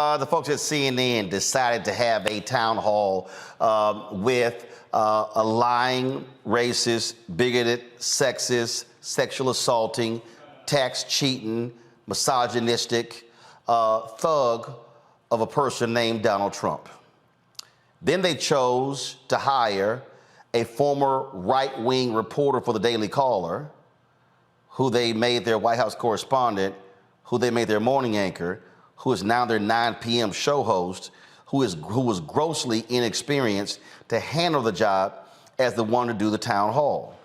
The folks at CNN decided to have a town hall with a lying, racist, bigoted, sexist, sexual assaulting, tax cheating, misogynistic thug of a person named Donald Trump. Then they chose to hire a former right-wing reporter for the Daily Caller, who they made their White House correspondent, who they made their morning anchor, who is now their 9 p.m. show host, who was grossly inexperienced to handle the job as the one to do the town hall.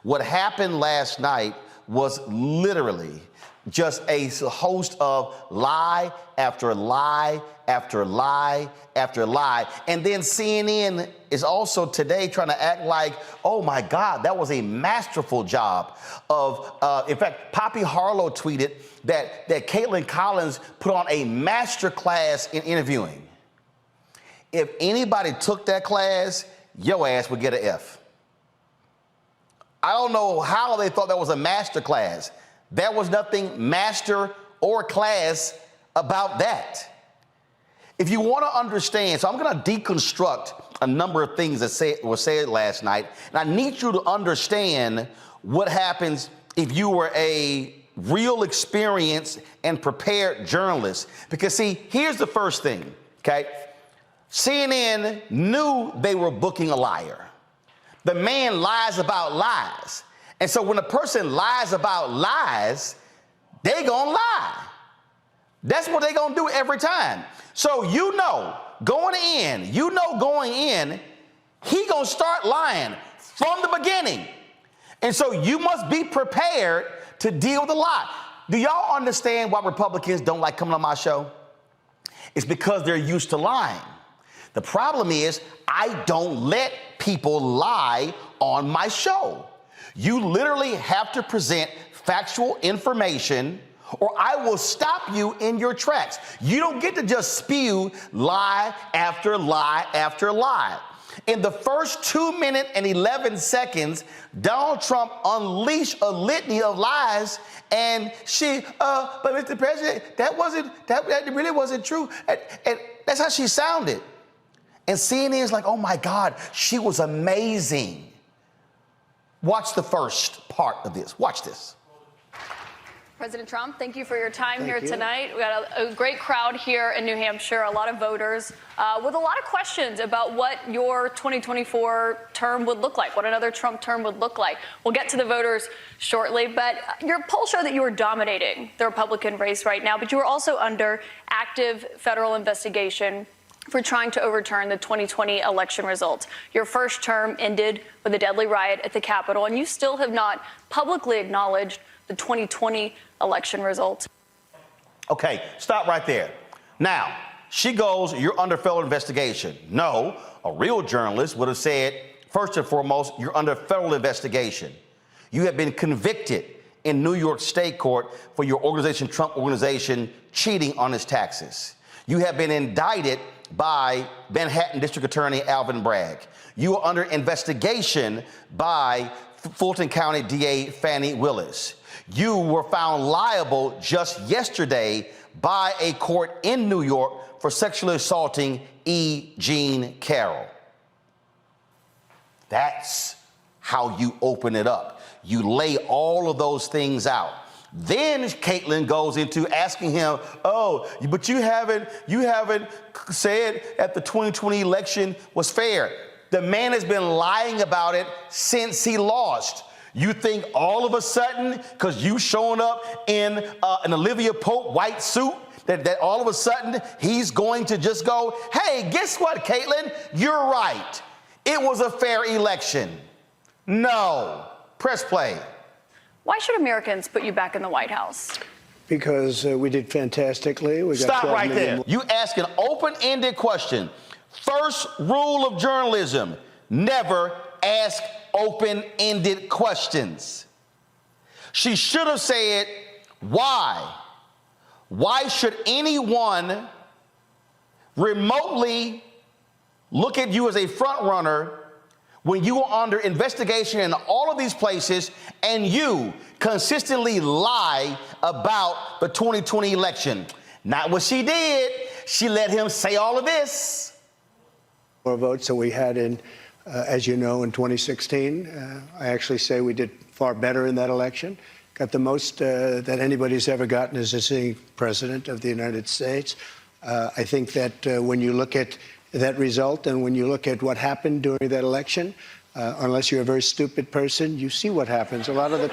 What happened last night was literally just a host of lie after lie after lie after lie. And then CNN is also today trying to act like, oh my God, that was a masterful job of, in fact, Poppy Harlow tweeted that Caitlin Collins put on a master class in interviewing. If anybody took that class, your ass would get an F. I don't know how they thought that was a master class. There was nothing master or class about that. If you want to understand, so I'm going to deconstruct a number of things that were said last night, and I need you to understand what happens if you were a real experienced and prepared journalist. Because see, here's the first thing, okay? CNN knew they were booking a liar. The man lies about lies. And so when a person lies about lies, they gonna lie. That's what they gonna do every time. So going in, he gonna start lying from the beginning. And so you must be prepared to deal with a lie. Do y'all understand why Republicans don't like coming on my show? It's because they're used to lying. The problem is I don't let people lie on my show. You literally have to present factual information or I will stop you in your tracks. You don't get to just spew lie after lie after lie. In the first 2 minutes and 11 seconds, Donald Trump unleashed a litany of lies, and but Mr. President, that really wasn't true. And that's how she sounded. And CNN is like, oh my God, she was amazing. Watch the first part of this. Watch this. President Trump, thank you for your time here tonight. We got a great crowd here in New Hampshire, a lot of voters with a lot of questions about what your 2024 term would look like, what another Trump term would look like. We'll get to the voters shortly, but your polls show that you are dominating the Republican race right now, but you are also under active federal investigation for trying to overturn the 2020 election results. Your first term ended with a deadly riot at the Capitol, and you still have not publicly acknowledged the 2020 election results. Okay, stop right there. Now, she goes, you're under federal investigation. No, a real journalist would have said, first and foremost, you're under federal investigation. You have been convicted in New York State Court for your organization, Trump Organization, cheating on its taxes. You have been indicted by Manhattan District Attorney Alvin Bragg. You are under investigation by Fulton County DA Fannie Willis. You were found liable just yesterday by a court in New York for sexually assaulting E. Jean Carroll. That's how you open it up. You lay all of those things out. Then Caitlin goes into asking him, oh, but you haven't said that the 2020 election was fair. The man has been lying about it since he lost. You think all of a sudden, because you showing up in an Olivia Pope white suit, that all of a sudden he's going to just go, hey, guess what, Caitlin? You're right. It was a fair election. No. Press play. Why should Americans put you back in the White House? Because we did fantastically. We got Stop right there. You ask an open-ended question. First rule of journalism, never ask open-ended questions. She should have said, why? Why should anyone remotely look at you as a front runner when you are under investigation in all of these places and you consistently lie about the 2020 election? Not what she did. She let him say all of this. More votes than we had in, as you know, in 2016. I actually say we did far better in that election. Got the most that anybody's ever gotten as a sitting president of the United States. I think that when you look at that result and when you look at what happened during that election, unless you're a very stupid person, you see what happens. A lot of the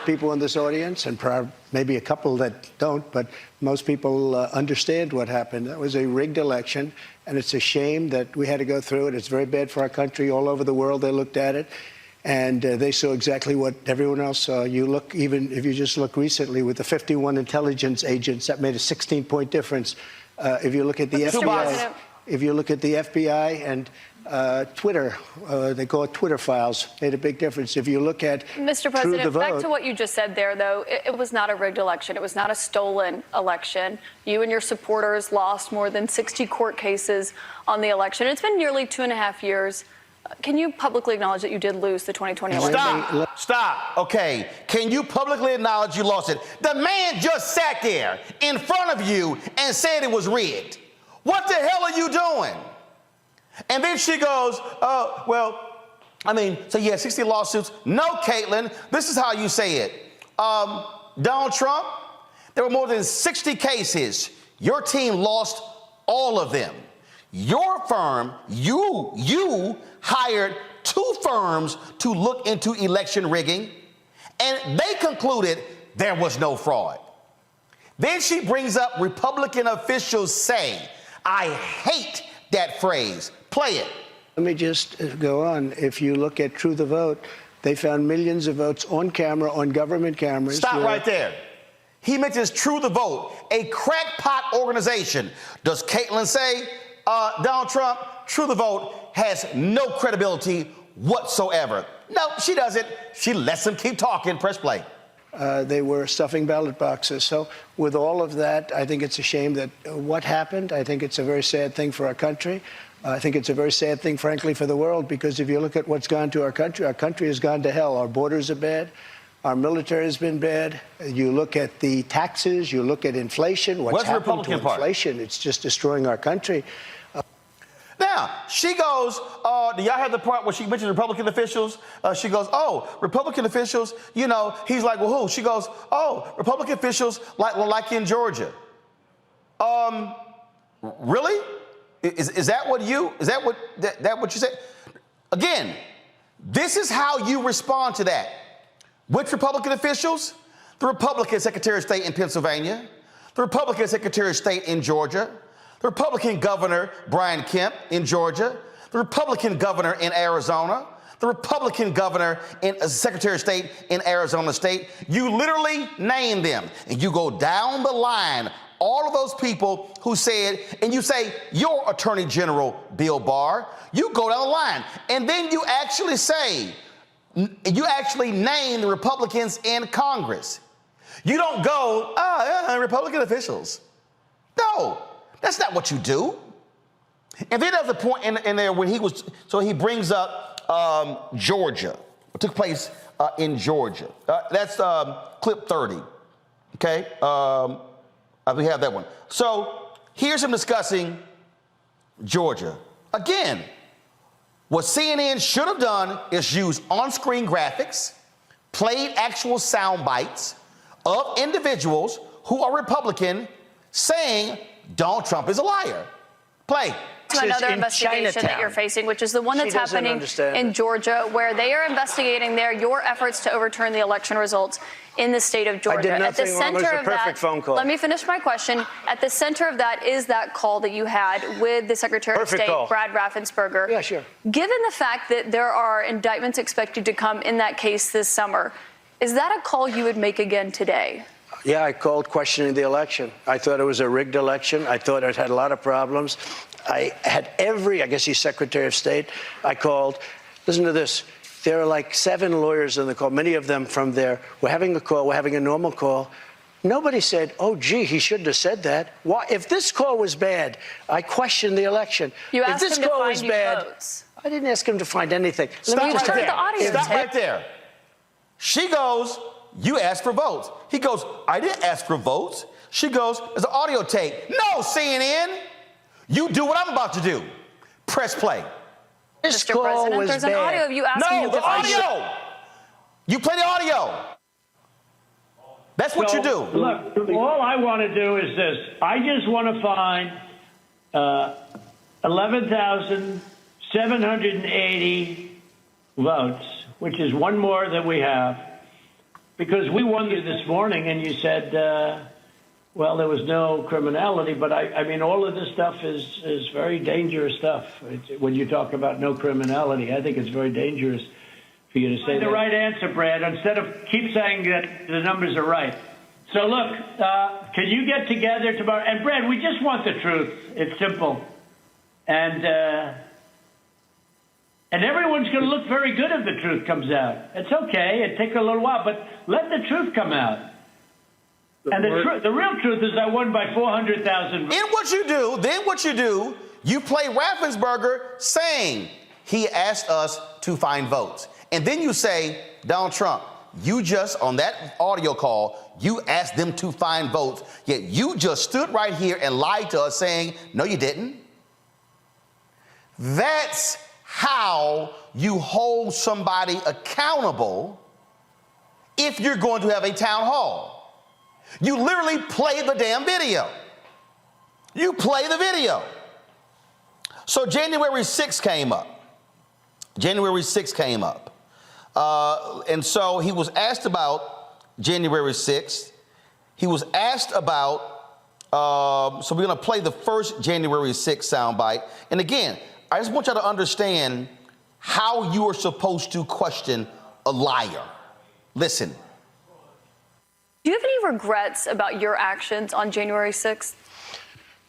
people in this audience, and maybe a couple that don't, but most people understand what happened. That was a rigged election, and it's a shame that we had to go through it. It's very bad for our country. All over the world, they looked at it, and they saw exactly what everyone else saw. You look, even if you just look recently with the 51 intelligence agents, that made a 16-point difference. If you look at the FBI, and Twitter, they call it Twitter files, made a big difference. If you look at Mr. President, back to what you just said there, though, it was not a rigged election. It was not a stolen election. You and your supporters lost more than 60 court cases on the election. It's been nearly 2.5 years. Can you publicly acknowledge that you did lose the 2020 election? Stop. Okay. Can you publicly acknowledge you lost it? The man just sat there in front of you and said it was rigged. What the hell are you doing? And then she goes, so you had 60 lawsuits. No, Caitlin, this is how you say it. Donald Trump, there were more than 60 cases. Your team lost all of them. Your firm, you hired 2 firms to look into election rigging, and they concluded there was no fraud. Then she brings up Republican officials say, I hate that phrase. Play it. Let me just go on. If you look at True the Vote, they found millions of votes on camera, on government cameras. Stop right there. He mentions True the Vote, a crackpot organization. Does Caitlin say, Donald Trump, True the Vote has no credibility whatsoever? No, she doesn't. She lets him keep talking. Press play. They were stuffing ballot boxes. So with all of that, I think it's a shame that what happened. I think it's a very sad thing for our country. I think it's a very sad thing, frankly, for the world, because if you look at what's gone to our country has gone to hell. Our borders are bad. Our military has been bad. You look at the taxes. You look at inflation. What's happened to inflation? It's just destroying our country. Now, she goes, do y'all have the part where she mentions Republican officials? She goes, Republican officials, he's like, well, who? She goes, Republican officials like in Georgia. Really? Is that what you said? Again, this is how you respond to that. Which Republican officials? The Republican Secretary of State in Pennsylvania, the Republican Secretary of State in Georgia, the Republican Governor Brian Kemp in Georgia, the Republican Governor in Arizona, the Republican Governor and Secretary of State in Arizona State. You literally name them, and you go down the line, all of those people who said, and you say, your Attorney General, Bill Barr, you go down the line, and then you actually say, you actually name the Republicans in Congress. You don't go, Republican officials. No. That's not what you do. And then there's a point in there when he brings up Georgia. What took place in Georgia. That's clip 30. Okay? We have that one. So here's him discussing Georgia. Again, what CNN should have done is use on-screen graphics, played actual sound bites of individuals who are Republican saying Donald Trump is a liar. Play. To another investigation that you're facing, which is the one that's happening in Georgia, where they are investigating your efforts to overturn the election results in the state of Georgia. I did nothing wrong. It was a perfect phone call. Let me finish my question. At the center of that is that call that you had with the Secretary of State, Brad Raffensperger. Yeah, sure. Given the fact that there are indictments expected to come in that case this summer, is that a call you would make again today? Yeah, I called questioning the election. I thought it was a rigged election. I thought it had a lot of problems. I had I guess he's Secretary of State. I called. Listen to this. There are like 7 lawyers on the call, many of them from there. We're having a call. We're having a normal call. Nobody said, oh, gee, he shouldn't have said that. Why? If this call was bad, I questioned the election. You asked him to find you votes. I didn't ask him to find anything. Stop right there. She goes, you asked for votes. He goes, I didn't ask for votes. She goes, there's an audio tape. No, CNN. You do what I'm about to do. Press play. Mr. President, there's an audio of you asking No, the audio. You play the audio. That's what you do. Look, all I want to do is this. I just want to find 11,780 votes, which is one more than we have, because we won you this morning and you said, well, there was no criminality. But I mean, all of this stuff is very dangerous stuff. When you talk about no criminality, I think it's very dangerous for you to say the right answer, Brad, instead of keep saying that the numbers are right. So look, can you get together tomorrow? And Brad, we just want the truth. It's simple. And everyone's going to look very good if the truth comes out. It's okay. It takes a little while, but let the truth come out. And the real truth is I won by 400,000. Then what you do, you play Raffensperger saying he asked us to find votes. And then you say, Donald Trump, you just, on that audio call, you asked them to find votes, yet you just stood right here and lied to us saying, no, you didn't. That's how you hold somebody accountable if you're going to have a town hall. You literally play the damn video. You play the video. So January 6th came up. January 6th came up. And so he was asked about January 6th. He was asked about, so we're going to play the first January 6th soundbite. And again, I just want y'all to understand how you are supposed to question a liar. Listen. Do you have any regrets about your actions on January 6th?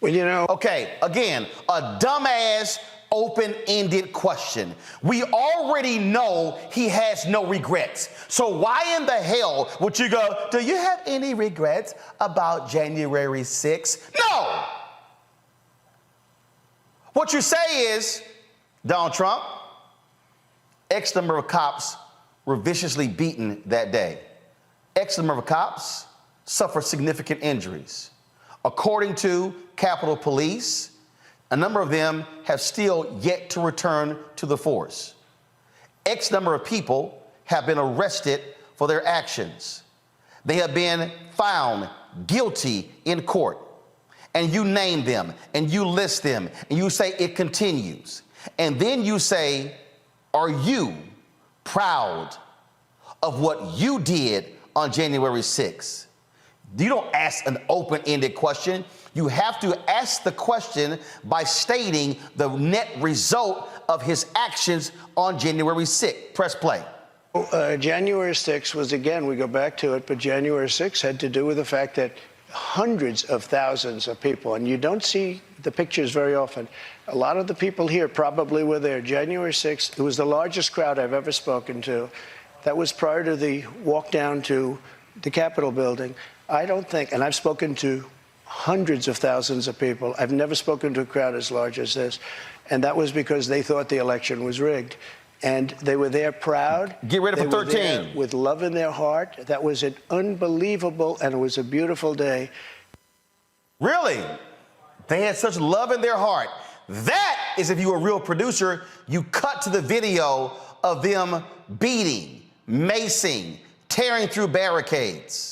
Well, you know. Okay, again, a dumbass, open-ended question. We already know he has no regrets. So why in the hell would you go, do you have any regrets about January 6th? No! What you say is, Donald Trump, X number of cops were viciously beaten that day. X number of cops suffered significant injuries. According to Capitol Police, a number of them have still yet to return to the force. X number of people have been arrested for their actions. They have been found guilty in court. And you name them, and you list them, and you say it continues. And then you say, are you proud of what you did on January 6th? You don't ask an open-ended question. You have to ask the question by stating the net result of his actions on January 6th. Press play. January 6th was, again, we go back to it, but January 6th had to do with the fact that hundreds of thousands of people, and you don't see the pictures very often. A lot of the people here probably were there. January 6th, it was the largest crowd I've ever spoken to. That was prior to the walk down to the Capitol building. I don't think, and I've spoken to hundreds of thousands of people. I've never spoken to a crowd as large as this. And that was because they thought the election was rigged. And they were there proud. Get ready for 13. With love in their heart. That was an unbelievable, and it was a beautiful day. Really? They had such love in their heart. That is, if you were a real producer, you cut to the video of them beating, macing, tearing through barricades.